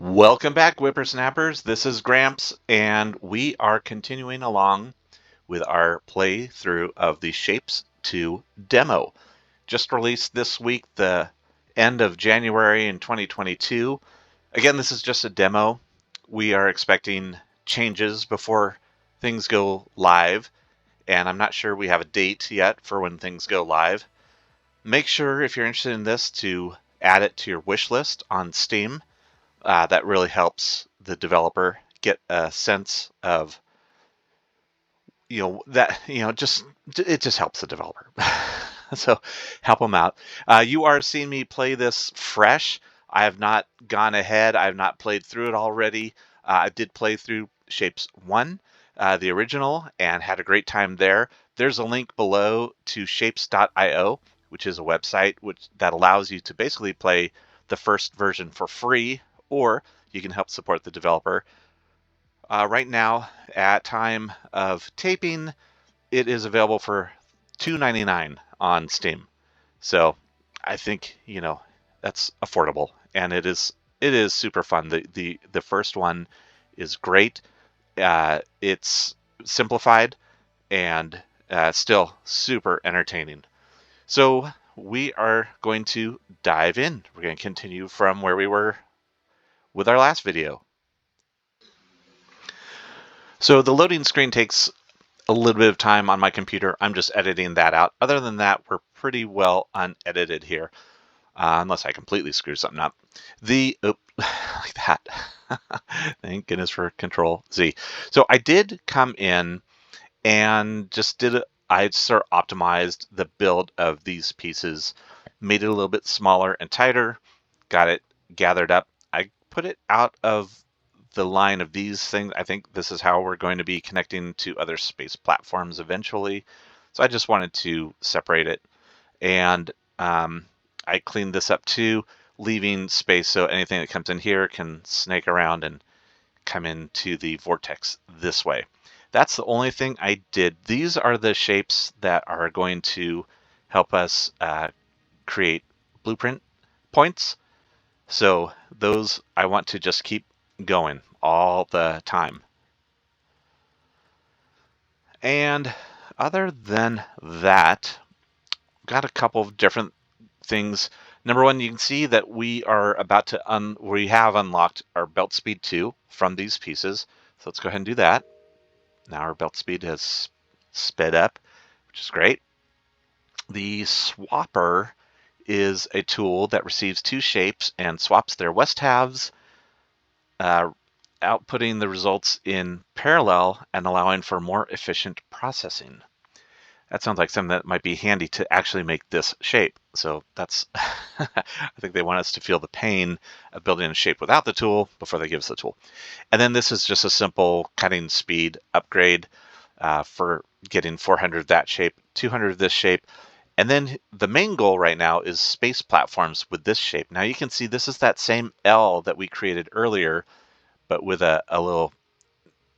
Welcome back, whippersnappers. This is Gramps, and we are continuing along with our playthrough of the Shapes 2 demo. Just released this week, the end of January in 2022. Again, this is just a demo. We are expecting changes before things go live, and I'm not sure we have a date yet for when things go live. Make sure, if you're interested in this, to add it to your wish list on Steam. That really helps the developer get a sense of, just it just helps the developer. So help them out. You are seeing me play this fresh. I have not gone ahead. I have not played through it already. I did play through Shapes 1, the original, and had a great time there. There's a link below to shapes.io, which is a website that allows you to basically play the first version for free, or you can help support the developer. Right now, at time of taping, it is available for $2.99 on Steam. So I think that's affordable, and it is super fun. The first one is great. It's simplified and still super entertaining. So we are going to dive in. We're going to continue from where we were with our last video. So the loading screen takes a little bit of time on my computer. I'm just editing that out. Other than that, we're pretty well unedited here, unless I completely screw something up. Like that. Thank goodness for Control Z. So I did come in and just I sort of optimized the build of these pieces, made it a little bit smaller and tighter, got it gathered up. I put it out of the line of these things. I think this is how we're going to be connecting to other space platforms eventually. So I just wanted to separate it. And I cleaned this up too, leaving space so anything that comes in here can snake around and come into the vortex this way. That's the only thing I did. These are the shapes that are going to help us create blueprint points. So those I want to just keep going all the time. And other than that, got a couple of different things. Number one, you can see that we are about to we have unlocked our belt speed 2 from these pieces. So let's go ahead and do that. Now our belt speed has sped up, which is great. The swapper is a tool that receives 2 shapes and swaps their west halves, outputting the results in parallel and allowing for more efficient processing. That sounds like something that might be handy to actually make this shape. So that's, I think they want us to feel the pain of building a shape without the tool before they give us the tool. And then this is just a simple cutting speed upgrade for getting 400 of that shape, 200 of this shape. And then the main goal right now is space platforms with this shape. Now you can see this is that same L that we created earlier, but with a little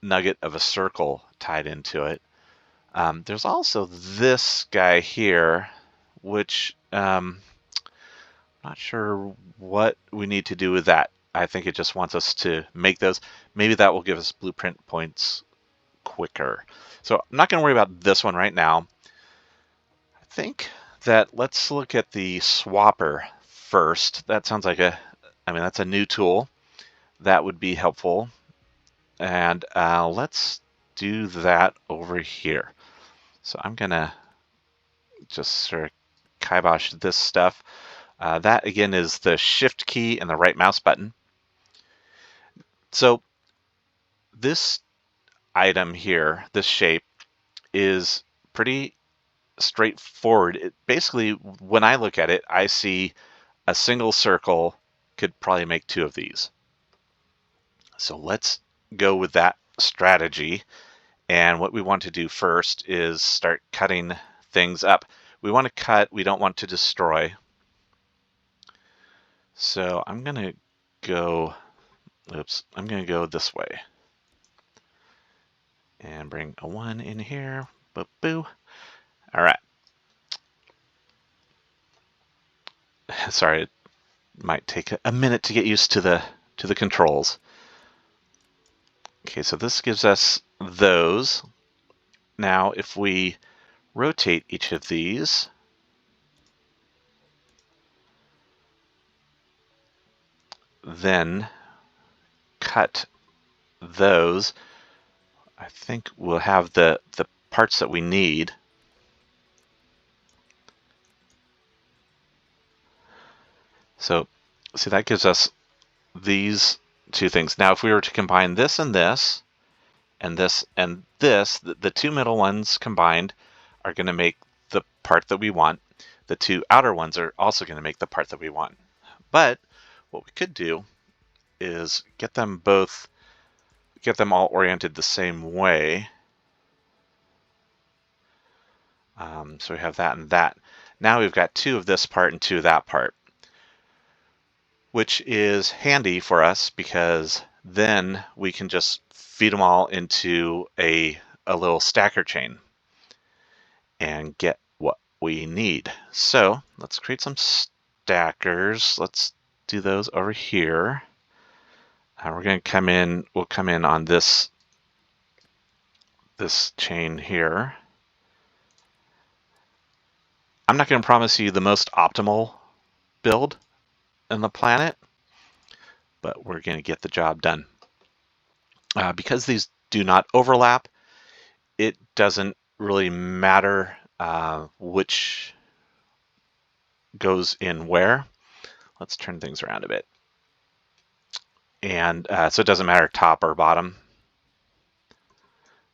nugget of a circle tied into it. There's also this guy here, which not sure what we need to do with that. I think it just wants us to make those. Maybe that will give us blueprint points quicker. So I'm not going to worry about this one right now. I think that let's look at the swapper first. That sounds like that's a new tool. That would be helpful. And let's do that over here. So I'm going to just sort of kibosh this stuff. That, again, is the Shift key and the right mouse button. So this item here, this shape, is pretty straightforward. Basically, when I look at it, I see a single circle could probably make 2 of these. So let's go with that strategy. And what we want to do first is start cutting things up. We want to cut, we don't want to destroy. So I'm going to go this way. And bring a 1 in here. Boo boo. All right. Sorry, it might take a minute to get used to the to the controls. Okay, so this gives us those. Now, if we rotate each of these, then cut those, I think we'll have the parts that we need. So, see, that gives us these two things. Now, if we were to combine this and this, and this and this, the two middle ones combined are going to make the part that we want. The two outer ones are also going to make the part that we want. But what we could do is get them all oriented the same way. So we have that and that. Now we've got two of this part and two of that part, which is handy for us because then we can just feed them all into a little stacker chain and get what we need. So let's create some stackers. Let's do those over here. We're going to come in, we'll come in on this chain here. I'm not going to promise you the most optimal build on the planet, but we're going to get the job done. Because these do not overlap, it doesn't really matter which goes in where. Let's turn things around a bit. And so it doesn't matter top or bottom.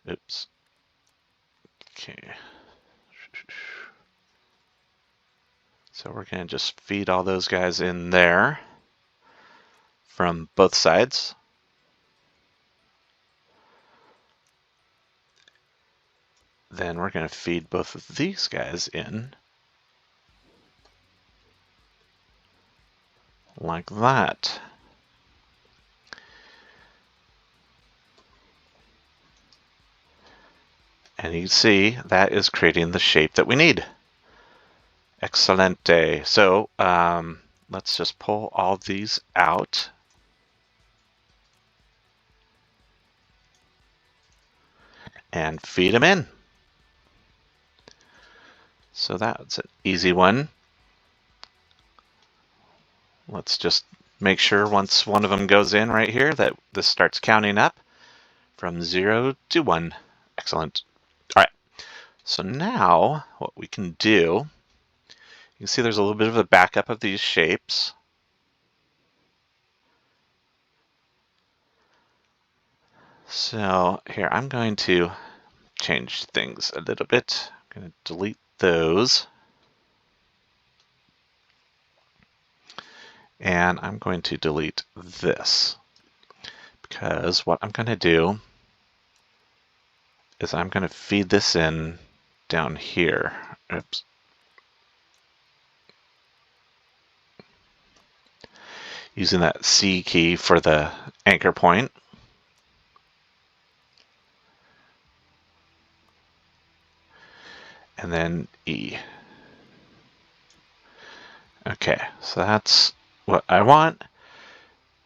Oops. Okay. So we're going to just feed all those guys in there from both sides. Then we're going to feed both of these guys in like that. And you can see that is creating the shape that we need. Excelente. So let's just pull all these out. And feed them in. So that's an easy one. Let's just make sure once one of them goes in right here that this starts counting up from 0 to 1. Excellent. All right. So now what we can do, you can see there's a little bit of a backup of these shapes. So here, I'm going to change things a little bit. I'm going to delete those. And I'm going to delete this. Because what I'm going to do is I'm going to feed this in down here. Oops. Using that C key for the anchor point. And then E. Okay, so that's what I want,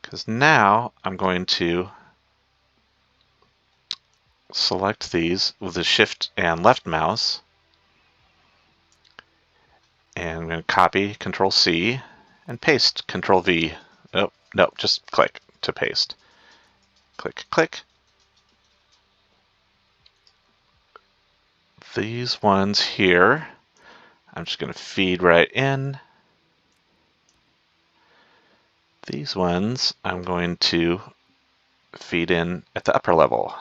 because now I'm going to select these with the shift and left mouse, and I'm going to copy, Control C, and paste, Control V. Oh, no, just click to paste. Click, click. These ones here, I'm just going to feed right in. These ones I'm going to feed in at the upper level.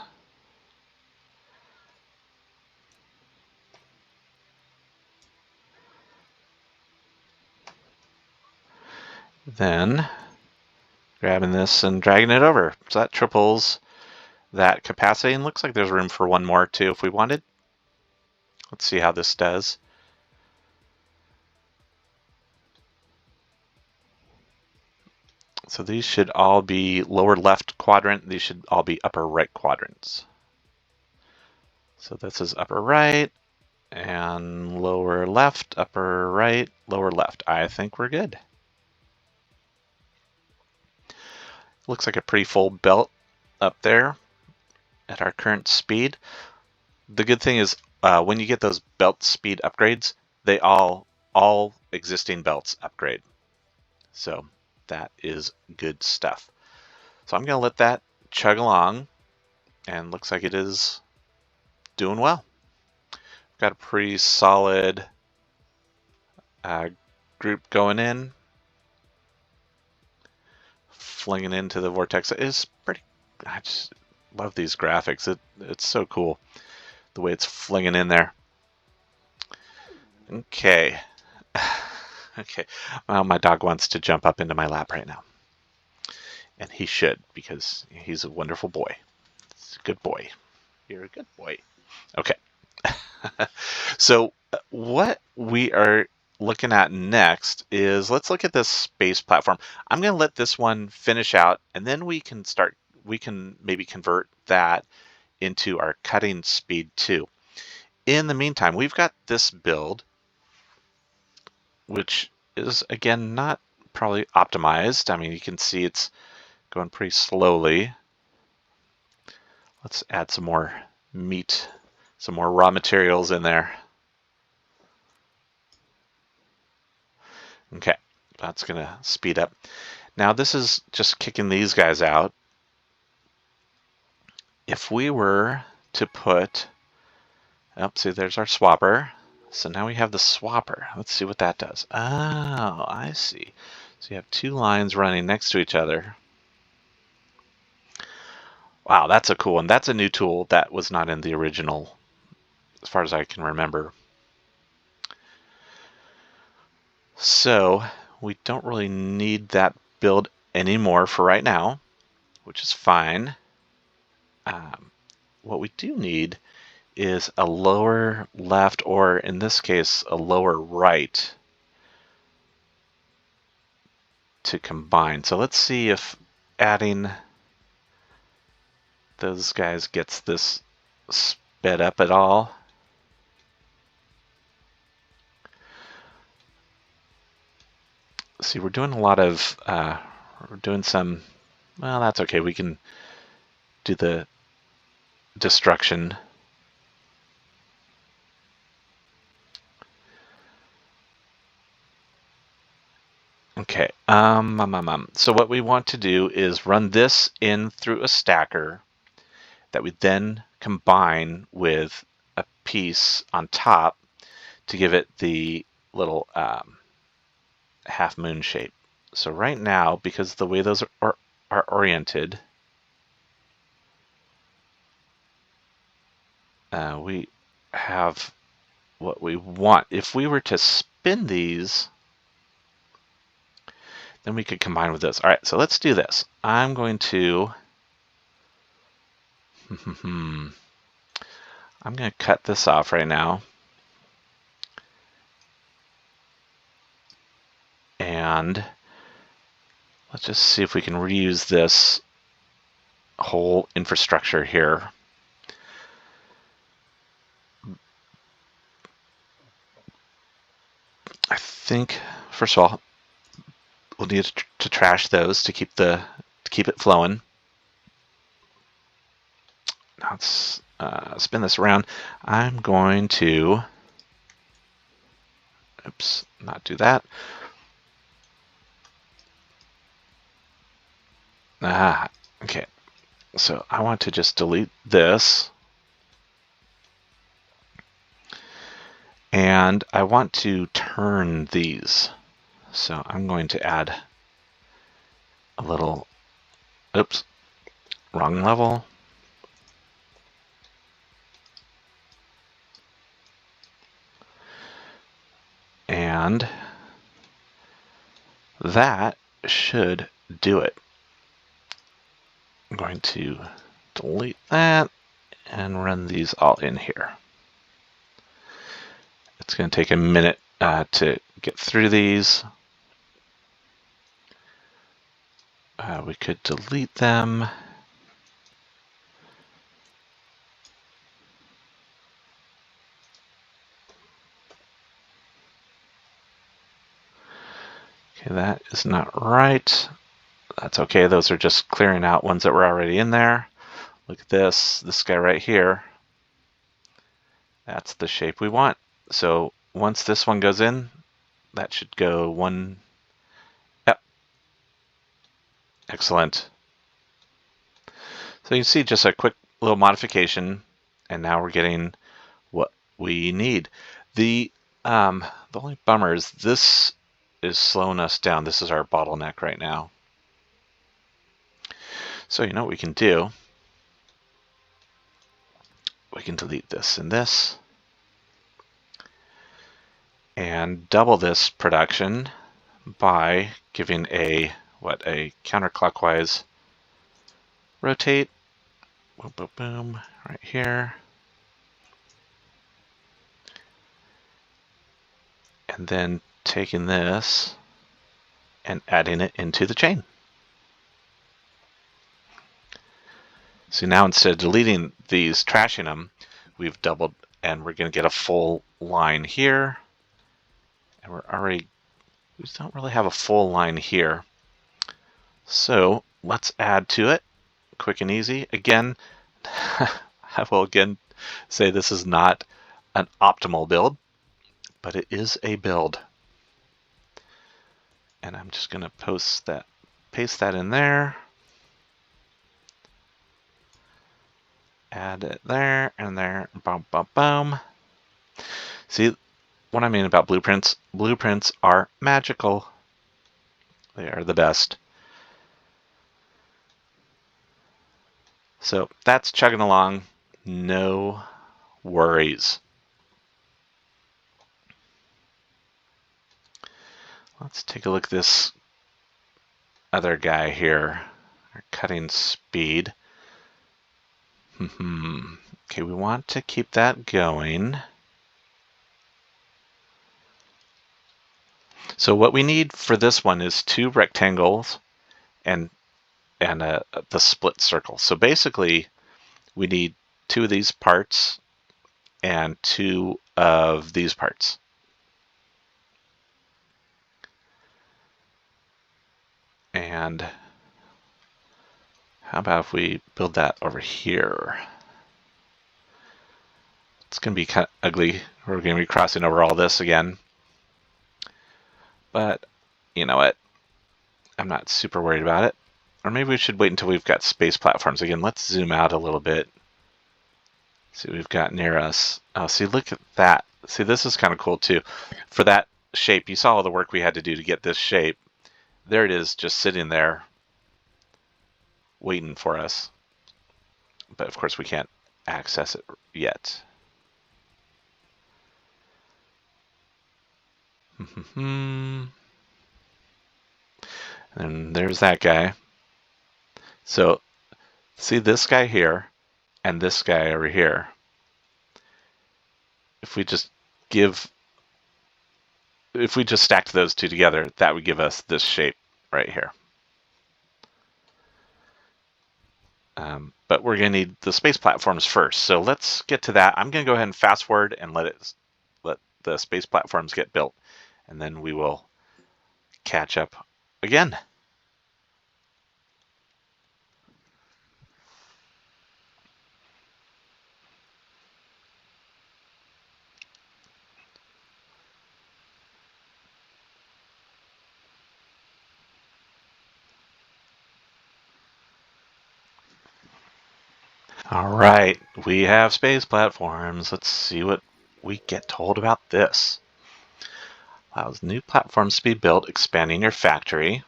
Then grabbing this and dragging it over. So that triples that capacity, and looks like there's room for one more too if we wanted. Let's see how this does. So these should all be lower left quadrant. These should all be upper right quadrants. So this is upper right and lower left, upper right, lower left. I think we're good. Looks like a pretty full belt up there at our current speed. The good thing is when you get those belt speed upgrades, they all existing belts upgrade. So that is good stuff. So I'm going to let that chug along, and looks like it is doing well. Got a pretty solid group going in. Flinging into the vortex is pretty. I just love these graphics. It's so cool the way it's flinging in there. Okay. Okay. Well, my dog wants to jump up into my lap right now. And he should, because he's a wonderful boy. He's a good boy. You're a good boy. Okay. So what we are looking at next is, let's look at this space platform. I'm going to let this one finish out, and then we can maybe convert that into our cutting speed too. In the meantime, we've got this build, which is again not probably optimized. I mean, you can see it's going pretty slowly. Let's add some more meat, some more raw materials in there. Okay, that's going to speed up. Now this is just kicking these guys out. If we were to put, oh, see, there's our swapper. So now we have the swapper. Let's see what that does. Oh, I see. So you have two lines running next to each other. Wow, that's a cool one. That's a new tool that was not in the original, as far as I can remember. So we don't really need that build anymore for right now, which is fine. What we do need is a lower left, or in this case, a lower right to combine. So let's see if adding those guys gets this sped up at all. See, we're doing a lot of, we're doing some, well, that's okay. We can do the destruction. Okay, so what we want to do is run this in through a stacker that we then combine with a piece on top to give it the little half moon shape. So right now, because the way those are oriented, we have what we want. If we were to spin these, then we could combine with this. All right, so let's do this. I'm going to, I'm going to cut this off right now. And let's just see if we can reuse this whole infrastructure here. I think, first of all, we'll need to trash those to keep it flowing. Now let's spin this around. I'm going to, oops, not do that. Okay. So I want to just delete this. And I want to turn these. So I'm going to add a little, oops, wrong level. And that should do it. I'm going to delete that and run these all in here. It's going to take a minute to get through these. We could delete them. Okay, that is not right. That's okay. Those are just clearing out ones that were already in there. Look at this guy right here. That's the shape we want. So once this one goes in, that should go one. Yep. Excellent. So you can see just a quick little modification, and now we're getting what we need. The only bummer is this is slowing us down. This is our bottleneck right now. So you know what we can do? We can delete this and this, and double this production by giving a counterclockwise rotate. Boom, boom, boom, right here. And then taking this and adding it into the chain. So now instead of deleting these, trashing them, we've doubled, and we're going to get a full line here. And we don't really have a full line here. So let's add to it, quick and easy. Again, I will again say this is not an optimal build, but it is a build. And I'm just going to paste that in there. Add it there and there, boom, boom, boom. See what I mean about blueprints? Blueprints are magical. They are the best. So that's chugging along, no worries. Let's take a look at this other guy here, our cutting speed. Okay, we want to keep that going. So what we need for this one is 2 rectangles and the split circle. So basically, we need 2 of these parts and 2 of these parts. And how about if we build that over here? It's going to be kind of ugly. We're going to be crossing over all this again. But you know what? I'm not super worried about it. Or maybe we should wait until we've got space platforms. Again, let's zoom out a little bit. See what we've got near us. Oh, see, look at that. See, this is kind of cool too. For that shape, you saw all the work we had to do to get this shape. There it is, just sitting there, waiting for us. But of course, we can't access it yet. And there's that guy. So see this guy here and this guy over here. If we just stacked those 2 together, that would give us this shape right here. But we're going to need the space platforms first. So let's get to that. I'm going to go ahead and fast forward and let the space platforms get built. And then we will catch up again. All right, we have space platforms. Let's see what we get told about this. Allows new platforms to be built, expanding your factory.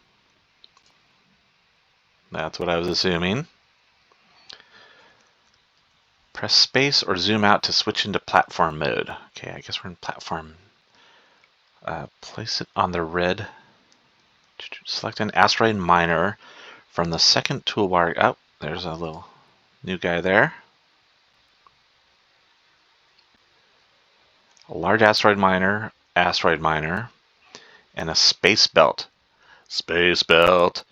That's what I was assuming. Press space or zoom out to switch into platform mode. Okay, I guess we're in platform. Place it on the red. Select an asteroid miner from the second toolbar. Oh, there's a little new guy there. A large asteroid miner, and a space belt. Space belt.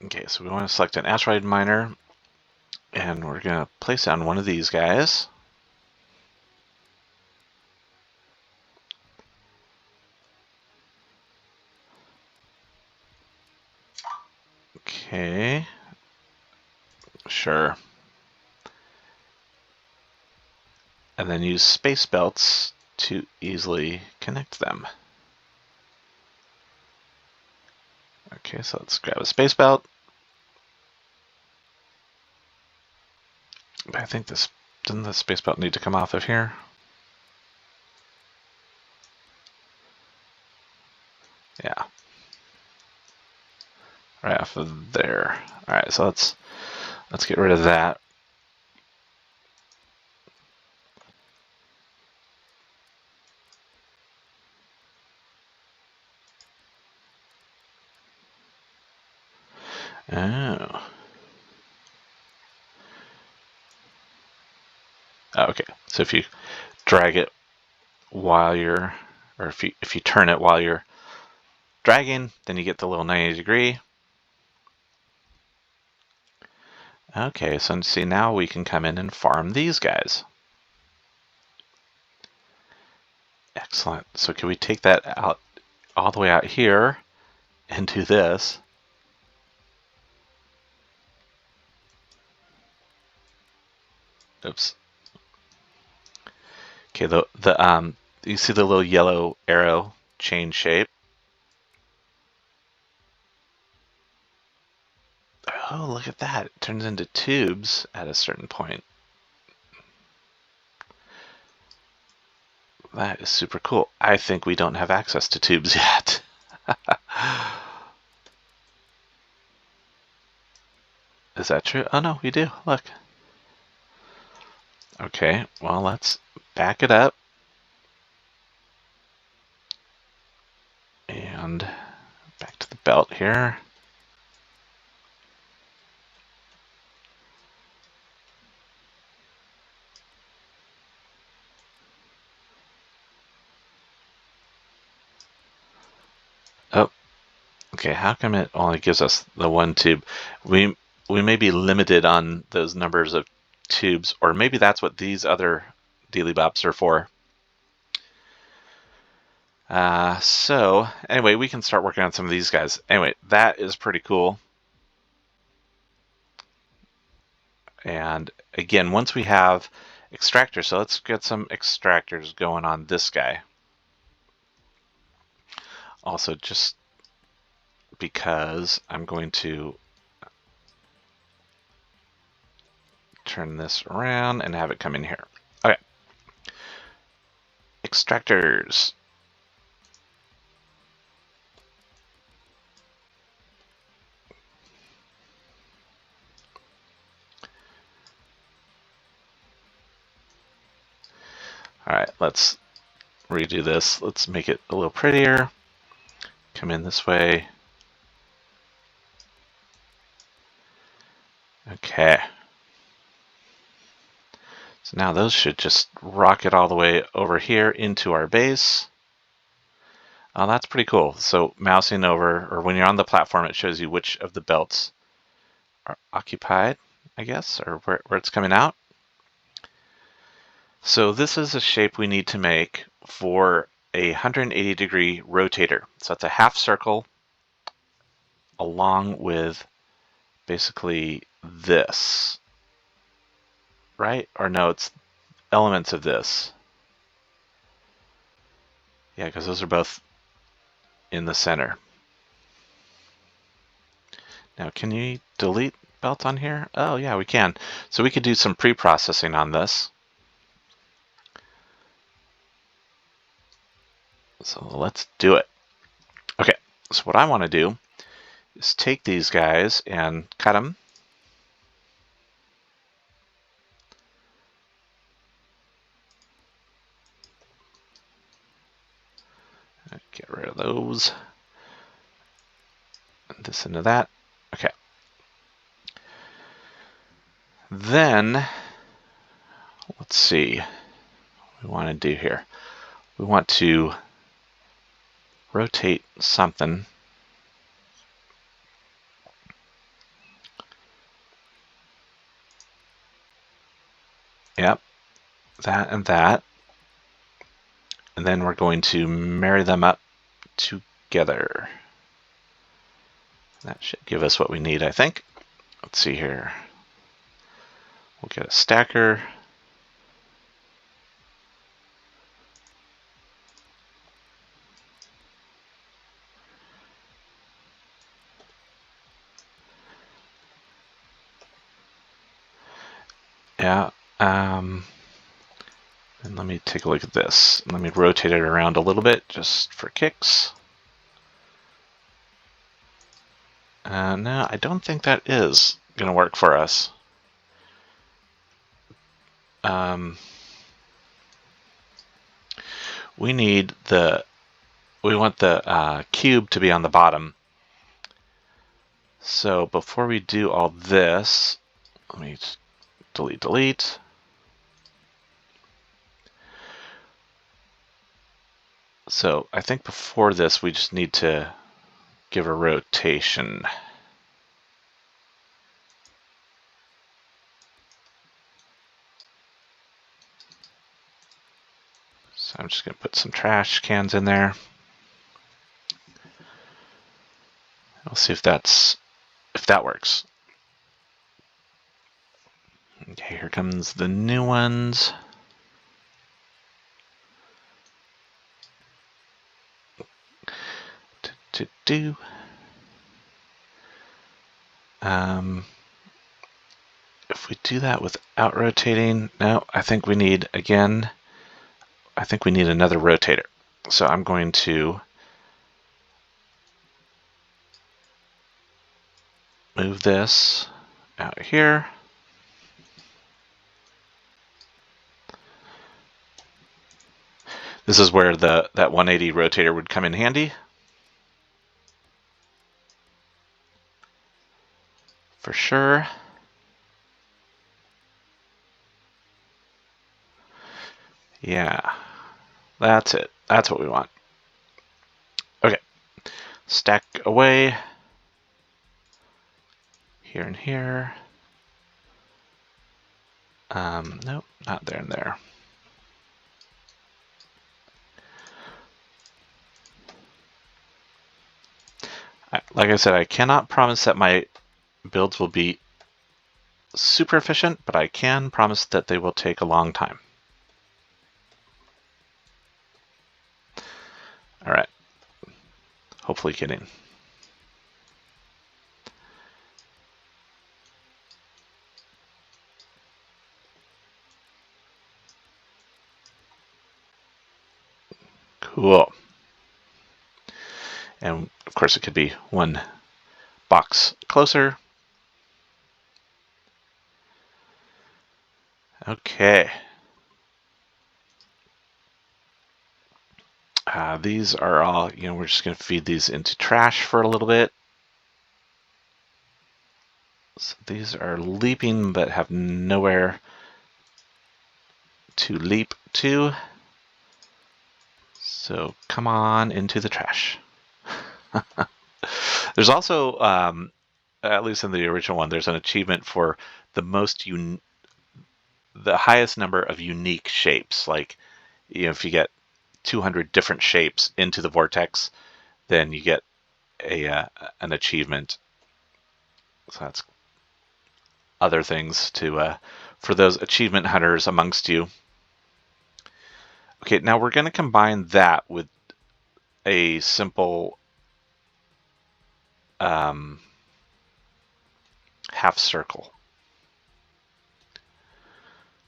Okay, so we want to select an asteroid miner, and we're going to place it on one of these guys. Okay. Sure. And then use space belts to easily connect them. Okay, so let's grab a space belt. I think this, doesn't the space belt need to come off of here? Yeah. Right off of there. All right, so let's get rid of that. Oh. Okay, so if you drag it while you're, or if you turn it while you're dragging, then you get the little 90-degree. Okay, so see, now we can come in and farm these guys. Excellent. So can we take that out all the way out here and do this? Oops. Okay, you see the little yellow arrow change shape? Oh, look at that. It turns into tubes at a certain point. That is super cool. I think we don't have access to tubes yet. Is that true? Oh no, we do. Look. Okay, well, let's back it up. And back to the belt here. Oh, okay, how come it only gives us the one tube? We may be limited on those numbers of tubes, or maybe that's what these other dealy bops are for. So anyway, we can start working on some of these guys. Anyway, that is pretty cool. And again, once we have extractors, so let's get some extractors going on this guy. Also, just because I'm going to turn this around and have it come in here. Okay. Extractors. All right, let's redo this. Let's make it a little prettier. Come in this way. Okay. So now those should just rocket all the way over here into our base. Oh, that's pretty cool. So mousing over, or when you're on the platform, it shows you which of the belts are occupied, I guess, or where it's coming out. So this is a shape we need to make for a 180-degree rotator. So it's a half circle along with basically this, right? Or no, it's elements of this. Yeah, because those are both in the center. Now, can you delete belt on here? Oh, yeah, we can. So we could do some pre-processing on this. So let's do it. Okay, so what I want to do is take these guys and cut them. Get rid of those. And this into that. Okay. Then, let's see what we want to do here. We want to rotate something. Yep, that and that. And then we're going to marry them up together. That should give us what we need, I think. Let's see here. We'll get a stacker. Yeah. And let me take a look at this. Let me rotate it around a little bit just for kicks. No, I don't think that is going to work for us. We want the cube to be on the bottom. So before we do all this, let me delete. So I think before this, we just need to give a rotation. So I'm just going to put some trash cans in there. We'll see if that works. Okay, here comes the new ones. If we do that without rotating, no, I think we need another rotator. So I'm going to move this out here. This is where that 180 rotator would come in handy. For sure. Yeah, that's it. That's what we want. Okay, stack away. Here and here. Nope, not there and there. Like I said, I cannot promise that my builds will be super efficient, but I can promise that they will take a long time. All right, hopefully kidding. Cool. And of course it could be one box closer. Okay. These are all, we're just going to feed these into trash for a little bit. So these are leaping but have nowhere to leap to. So come on into the trash. There's also, at least in the original one, there's an achievement for the highest number of unique shapes. Like, if you get 200 different shapes into the vortex, then you get an achievement. So that's other things for those achievement hunters amongst you. Okay, now we're going to combine that with a simple half circle.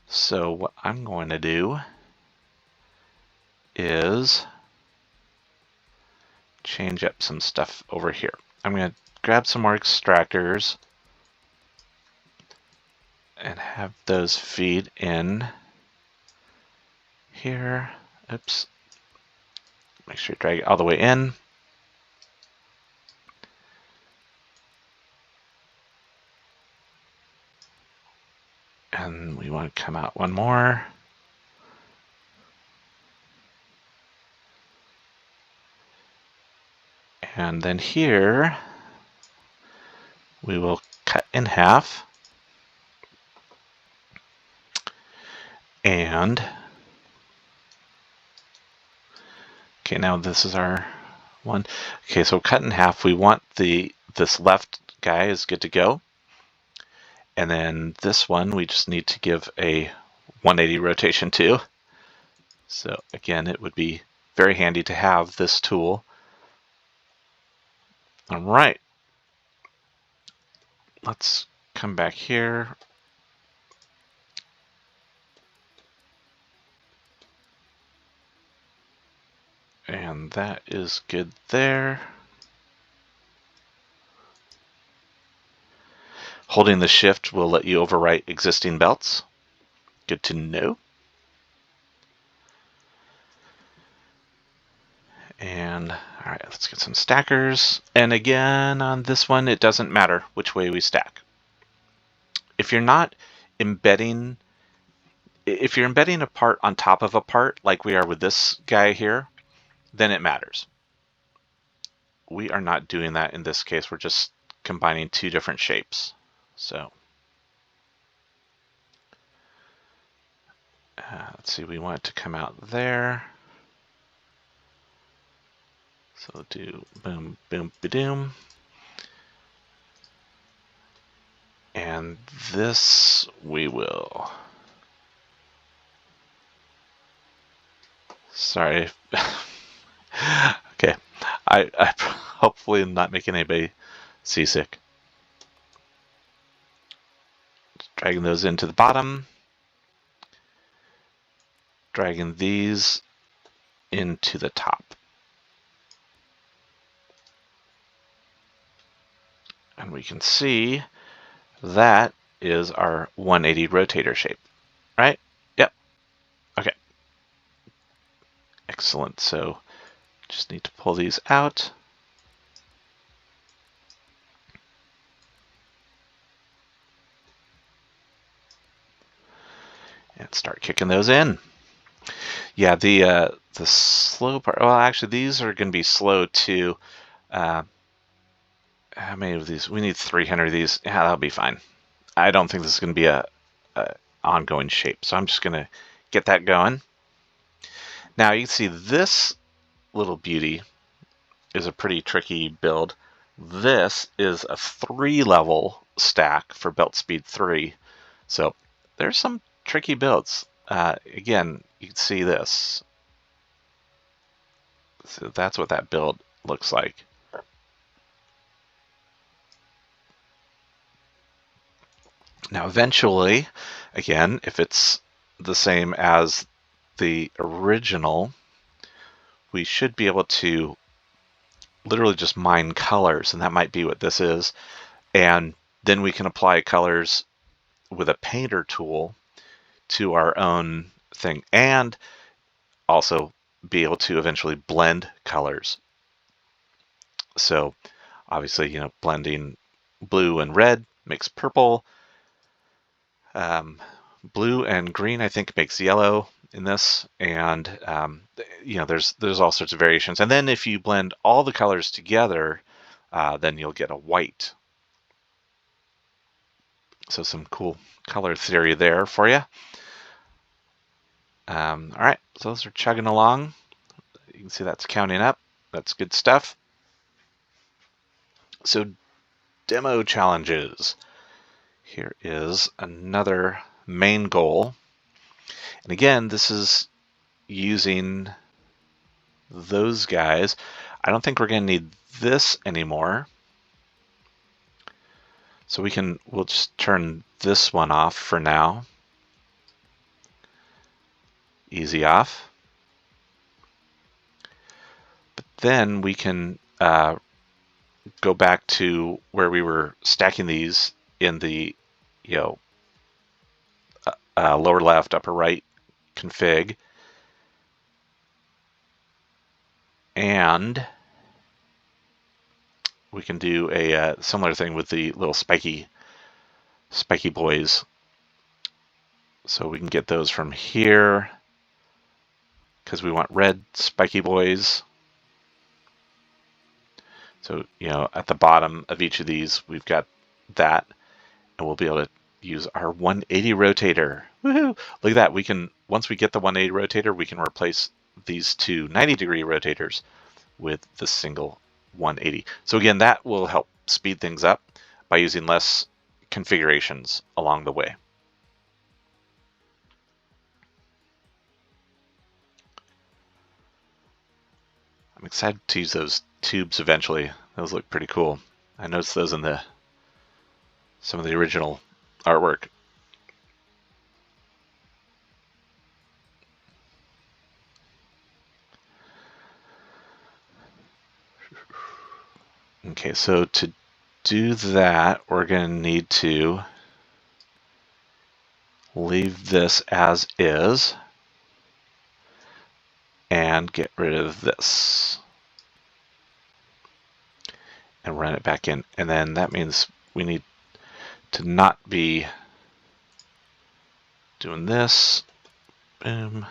So what I'm going to do is change up some stuff over here. I'm going to grab some more extractors and have those feed in here. Oops. Make sure you drag it all the way in. And we want to come out one more. And then here, we will cut in half. And, okay, now this is our one. Okay, so cut in half. We want the this left guy is good to go. And then this one, we just need to give a 180 rotation to. So again, it would be very handy to have this tool. All right. Let's come back here. And that is good there. Holding the shift will let you overwrite existing belts. Good to know. And all right, let's get some stackers. And again, on this one, it doesn't matter which way we stack. If you're not embedding, if you're embedding a part on top of a part, like we are with this guy here, then it matters. We are not doing that in this case. We're just combining two different shapes. So let's see, we want it to come out there. So we'll do boom, boom, ba-doom. And this we will. Sorry. Okay. I hopefully am not making anybody seasick. Dragging those into the bottom. Dragging these into the top. And we can see that is our 180 rotator shape, right? Yep. Okay. Excellent. So just need to pull these out. And start kicking those in. Yeah, the slow part, well, actually, these are going to be slow too. How many of these? We need 300 of these. Yeah, that'll be fine. I don't think this is going to be a ongoing shape, so I'm just going to get that going. Now you can see this little beauty is a pretty tricky build. This is a 3-level stack for belt speed 3. So there's some tricky builds. Again, you can see this. So that's what that build looks like. Now eventually, again, if it's the same as the original, we should be able to literally just mine colors, and that might be what this is. And then we can apply colors with a painter tool to our own thing, and also be able to eventually blend colors. So obviously, you know, blending blue and red makes purple. Blue and green, I think, makes yellow in this, and you know, there's all sorts of variations. And then if you blend all the colors together, then you'll get a white. So some cool color theory there for you. All right, so those are chugging along. You can see that's counting up. That's good stuff. So demo challenges. Here is another main goal. And again, this is using those guys. I don't think we're going to need this anymore. So we'll just turn this one off for now. Easy off. But then we can go back to where we were stacking these in the, you know, lower left, upper right config. And we can do a similar thing with the little spiky boys. So we can get those from here because we want red spiky boys. So, you know, at the bottom of each of these, we've got that, and we'll be able to use our 180 rotator. Woohoo! Look at that. We can, once we get the 180 rotator, we can replace these two 90-degree rotators with the single 180. So again, that will help speed things up by using less configurations along the way. I'm excited to use those tubes eventually. Those look pretty cool. I noticed those in some of the original artwork. Okay, so to do that, we're going to need to leave this as is and get rid of this and run it back in. And then that means we need to not be doing this. Boom.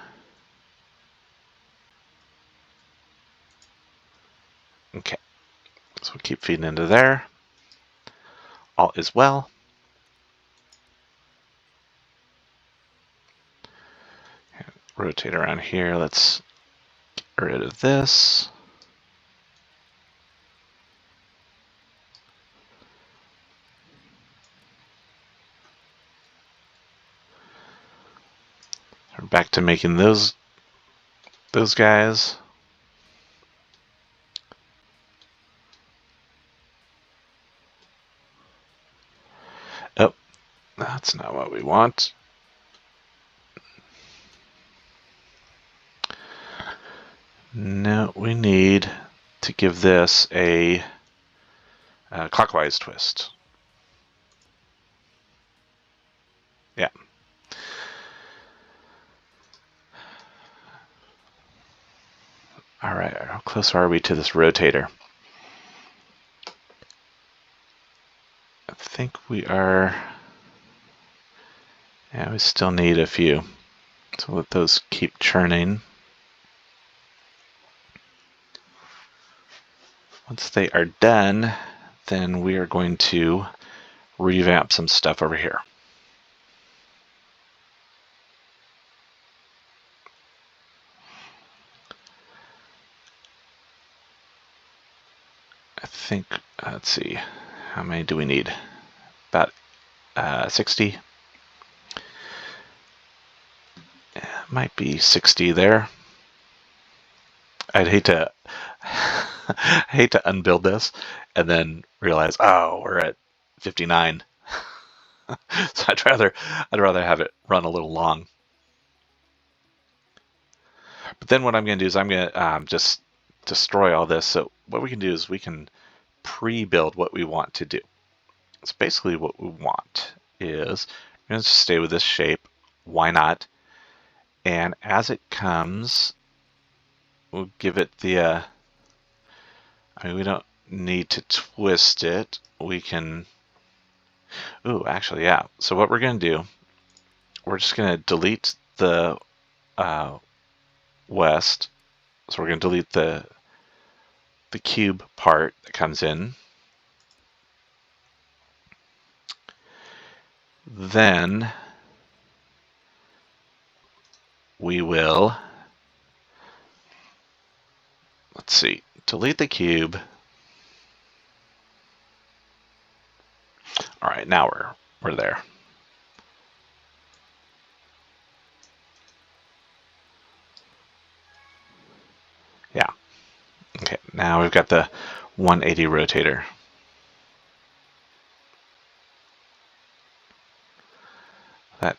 Okay, so we'll keep feeding into there. All is well. Rotate around here. Let's get rid of this. We're back to making those guys. Oh, that's not what we want. No, we need to give this a clockwise twist. Yeah. All right, how close are we to this rotator? I think we are. Yeah, we still need a few. So let those keep churning. Once they are done, then we are going to revamp some stuff over here. I think, let's see, how many do we need? About 60. Might be 60 there. I'd hate to unbuild this and then realize, oh, we're at 59. So I'd rather have it run a little long. But then what I'm going to do is I'm going to just destroy all this. So what we can do is we can pre-build what we want to do. So basically what we want is we're going to stay with this shape. Why not? And as it comes, we'll give it the, I mean, we don't need to twist it. We can, ooh, actually, yeah. So what we're going to do, we're just going to delete the west. So we're going to delete the cube part that comes in. Then we will, let's see, delete the cube. All right, now we're there. Yeah. Okay, now we've got the 180 rotator. That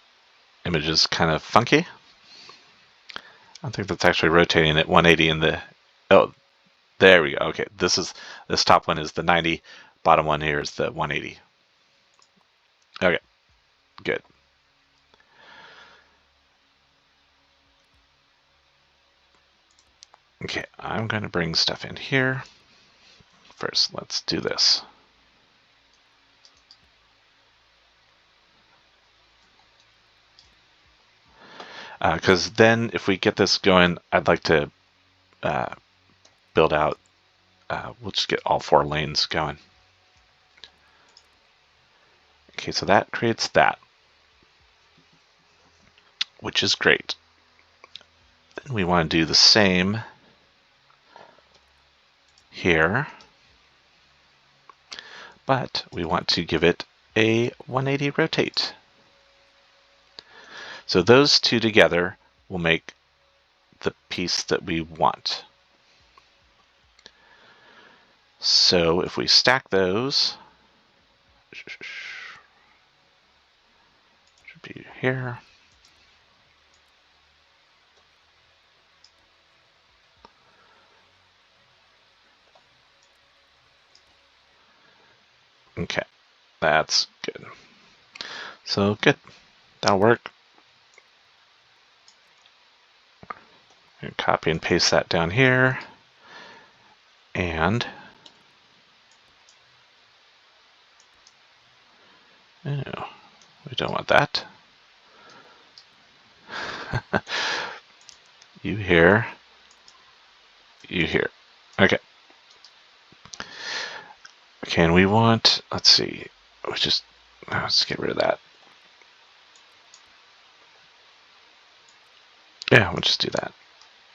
image is kind of funky. I think that's actually rotating at 180 in the, oh, there we go. Okay, this top one is the 90, bottom one here is the 180. Okay, good. Okay, I'm going to bring stuff in here. First, let's do this. Because then if we get this going, I'd like to build out, we'll just get all 4 lanes going. Okay, so that creates that, which is great. Then we want to do the same here, but we want to give it a 180 rotate. So those two together will make the piece that we want. So if we stack those, should be here. Okay, that's good. So good, that'll work. And copy and paste that down here. And oh, we don't want that. You here. You here. Okay. Okay, and we want, let's see, let's get rid of that. Yeah, we'll just do that.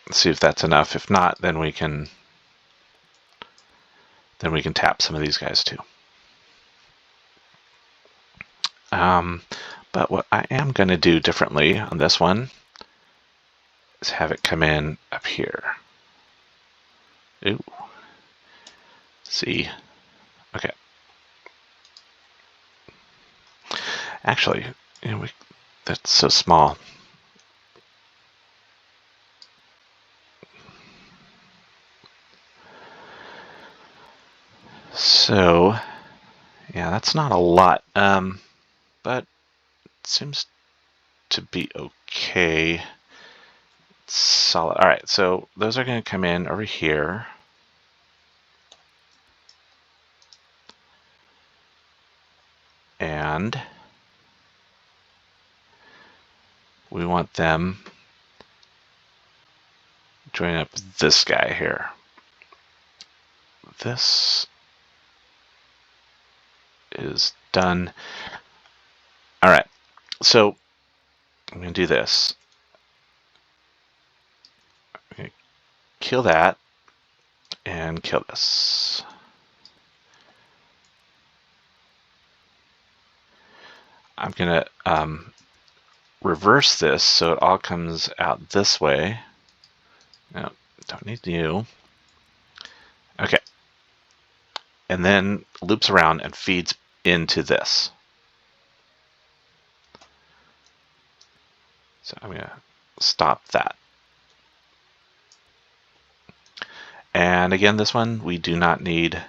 Let's see if that's enough. If not, then we can tap some of these guys too. But what I am going to do differently on this one is have it come in up here. Ooh. See. Okay. Actually, that's so small. So, yeah, that's not a lot, but it seems to be okay. It's solid. All right, so those are going to come in over here. And we want them join up this guy here. This is done. All right, so I'm going to do this. I'm going to kill that and kill this. I'm going to reverse this so it all comes out this way. No, don't need you. Okay. And then loops around and feeds into this. So I'm going to stop that. And again, this one, we do not need,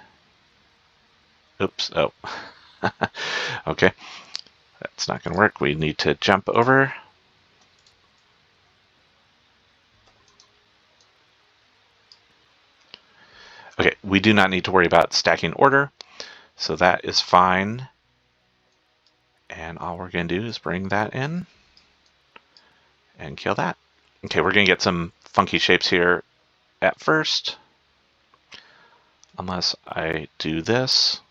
oops, oh, okay. That's not going to work. We need to jump over. Okay, we do not need to worry about stacking order, so that is fine. And all we're going to do is bring that in and kill that. Okay, we're going to get some funky shapes here at first, unless I do this.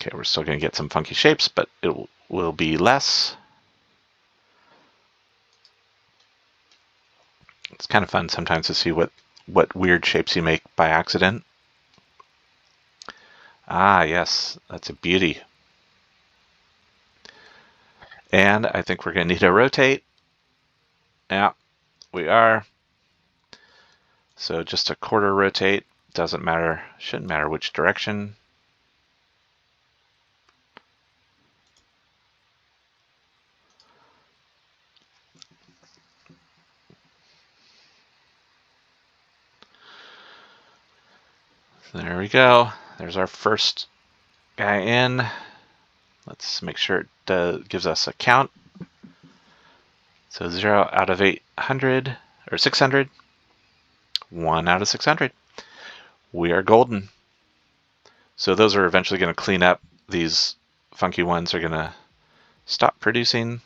Okay, we're still going to get some funky shapes, but it will be less. It's kind of fun sometimes to see what weird shapes you make by accident. Ah, yes, that's a beauty. And I think we're going to need to rotate. Yeah, we are. So just a quarter rotate, doesn't matter, shouldn't matter which direction. There we go. There's our first guy in. Let's make sure it gives us a count. So 0 out of 800, or 600. 1 out of 600. We are golden. So those are eventually going to clean up. These funky ones are going to stop producing,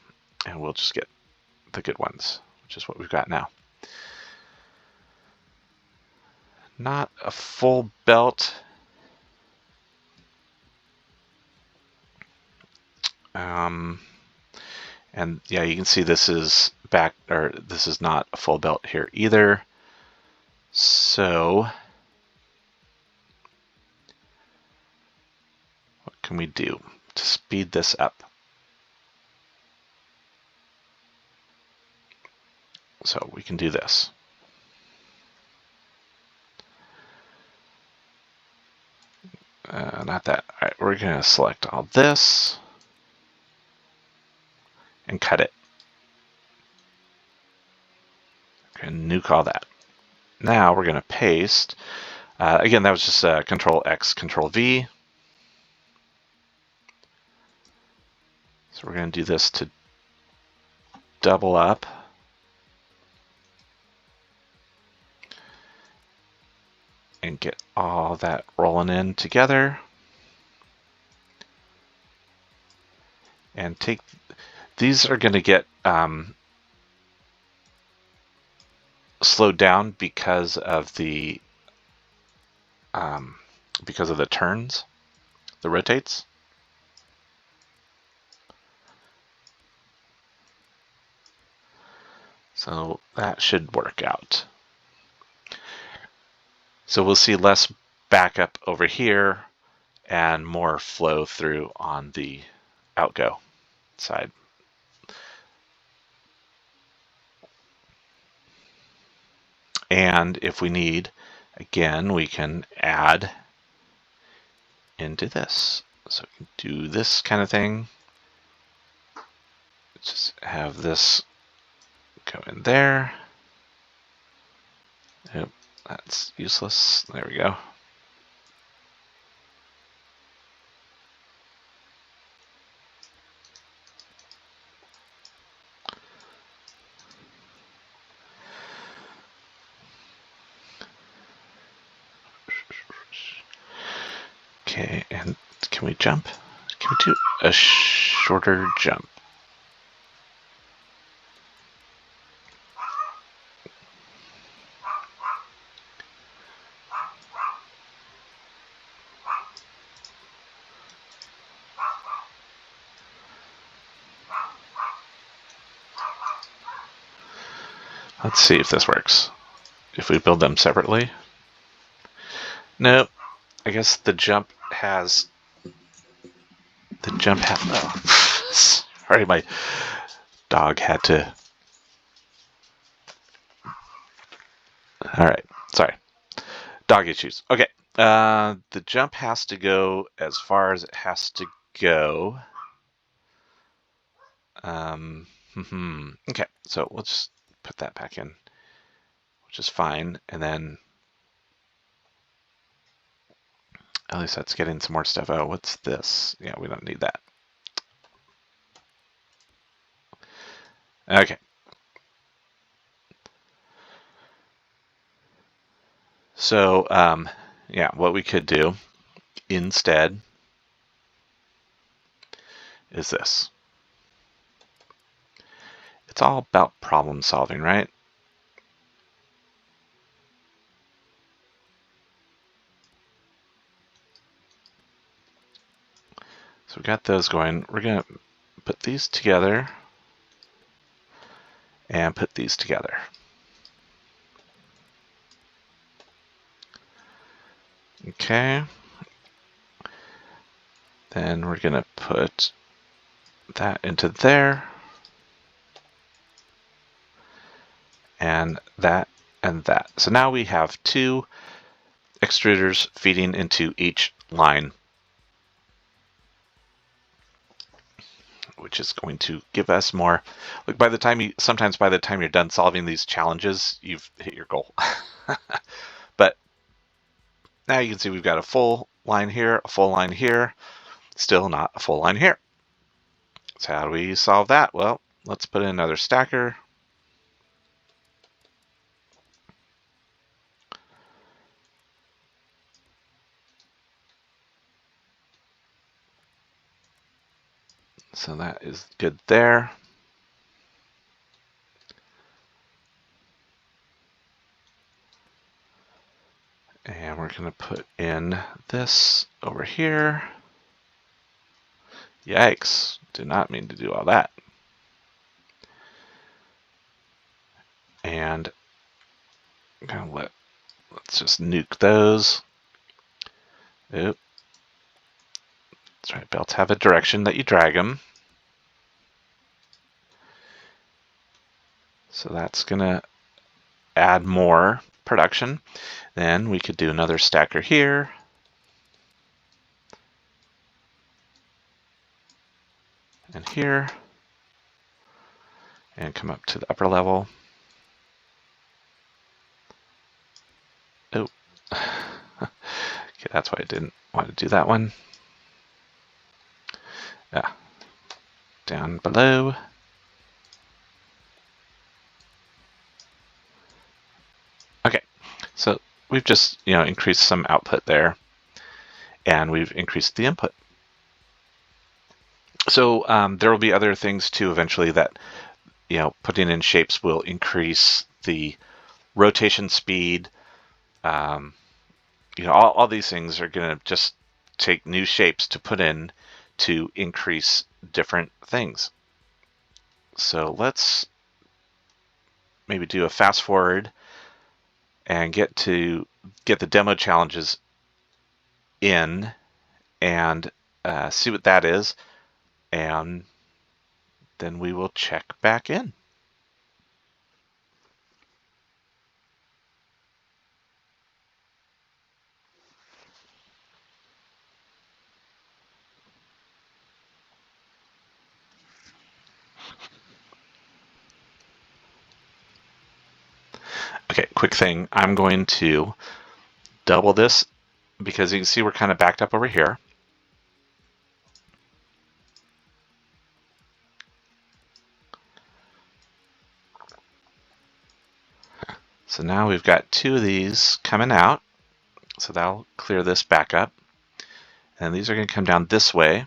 and we'll just get the good ones, which is what we've got now. Not a full belt. And yeah, you can see this is back, or this is not a full belt here either. So what can we do to speed this up? So we can do this. Not that. All right, we're going to select all this and cut it. And nuke all that. Now we're going to paste. Again, that was just Control X, Control V. So we're going to do this to double up. And get all that rolling in together. And take, these are going to get slowed down because of the turns, the rotates. So that should work out. So we'll see less backup over here and more flow through on the outgo side. And if we need, again, we can add into this. So we can do this kind of thing. Just have this go in there. Nope, that's useless. There we go. Okay, and can we jump? Can we do a shorter jump? Let's see if this works. If we build them separately. Nope. I guess the jump has... Oh. Sorry, my dog had to... Alright, sorry. Dog issues. Okay. The jump has to go as far as it has to go. Okay, so let's put that back in, which is fine. And then at least that's getting some more stuff out. What's this? Yeah, we don't need that. Okay. So, yeah, what we could do instead is this. It's all about problem solving, right? So we got those going. We're going to put these together and put these together. Okay. Then we're going to put that into there. And that and that. So now we have two extruders feeding into each line, which is going to give us more. Look, sometimes by the time you're done solving these challenges, you've hit your goal. But now you can see we've got a full line here, a full line here, still not a full line here. So how do we solve that? Well, let's put in another stacker. So that is good there. And we're going to put in this over here. Yikes, did not mean to do all that. And I'm going to let Let's just nuke those. Oop. That's right, belts have a direction that you drag them. So that's going to add more production. Then we could do another stacker here. And here. And come up to the upper level. Oh. Okay, that's why I didn't want to do that one. Yeah. Down below. Okay, so we've just increased some output there, and we've increased the input. So there will be other things too eventually that putting in shapes will increase the rotation speed. All these things are going to just take new shapes to put in to increase different things. So let's maybe do a fast forward and get the demo challenges in and see what that is, and then we will check back in. Okay, quick thing. I'm going to double this because you can see we're kind of backed up over here. So now we've got two of these coming out. So that'll clear this back up. And these are going to come down this way.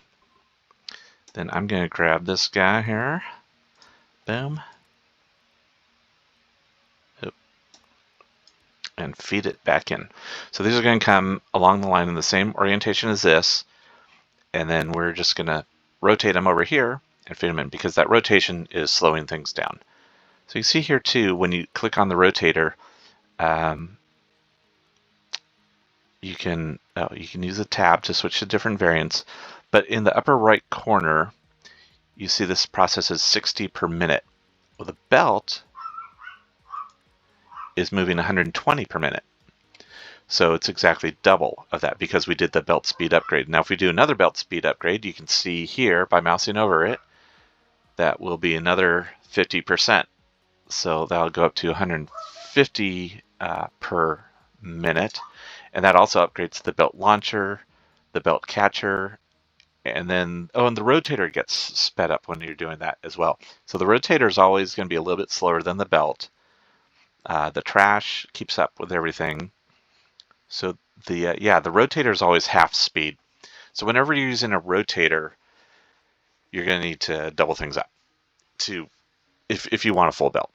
Then I'm going to grab this guy here. Boom. Oop. And feed it back in. So these are going to come along the line in the same orientation as this. And then we're just going to rotate them over here and feed them in because that rotation is slowing things down. So you see here too, when you click on the rotator, you can use a tab to switch to different variants. But in the upper right corner, you see this process is 60 per minute. Well, the belt is moving 120 per minute. So it's exactly double of that because we did the belt speed upgrade. Now if we do another belt speed upgrade, you can see here by mousing over it, that will be another 50%. So that'll go up to 150 per minute. And that also upgrades the belt launcher, the belt catcher, and then, and the rotator gets sped up when you're doing that as well. So the rotator is always going to be a little bit slower than the belt. The trash keeps up with everything. So the rotator is always half speed. So whenever you're using a rotator, you're going to need to double things up if you want a full belt.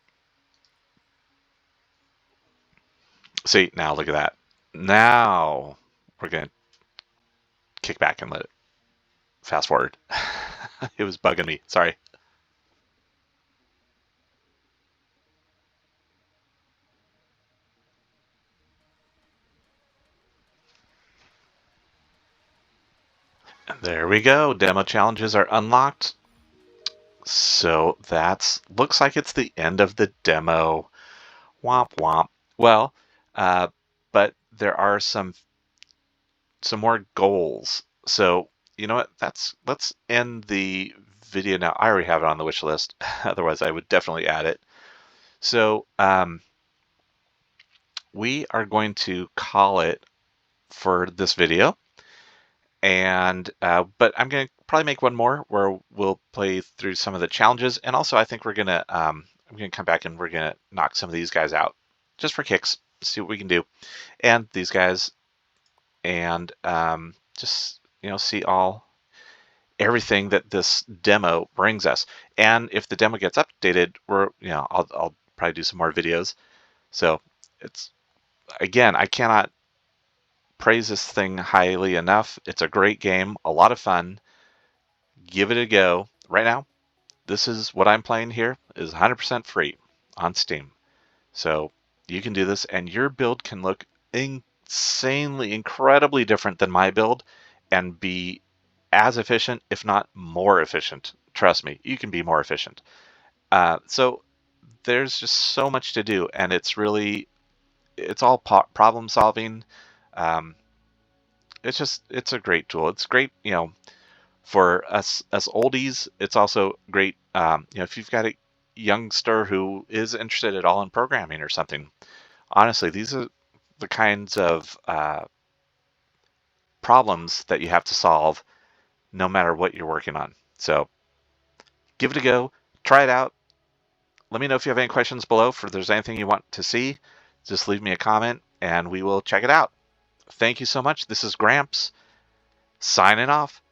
See, now look at that. Now we're going to kick back and let it fast forward. It was bugging me. Sorry. And there we go. Demo challenges are unlocked. So that's looks like it's the end of the demo. Womp womp. Well, but there are some more goals. So you know what? Let's end the video now. I already have it on the wish list. Otherwise, I would definitely add it. So we are going to call it for this video. And but I'm going to probably make one more where we'll play through some of the challenges, and also I think we're gonna I'm gonna come back and we're gonna knock some of these guys out just for kicks, see what we can do, and these guys, and just see everything that this demo brings us. And if the demo gets updated, I'll probably do some more videos. So it's, again, I cannot praise this thing highly enough. It's a great game, a lot of fun. Give it a go. Right now, this is what I'm playing here is 100% free on Steam. So you can do this and your build can look insanely, incredibly different than my build and be as efficient, if not more efficient. Trust me, you can be more efficient. So there's just so much to do, and it's all problem solving. Um, it's a great tool. It's great, for us oldies. It's also great, if you've got a youngster who is interested at all in programming or something. Honestly, these are the kinds of problems that you have to solve no matter what you're working on. So give it a go, try it out. Let me know if you have any questions below. If there's anything you want to see, just leave me a comment and we will check it out. Thank you so much. This is Gramps signing off.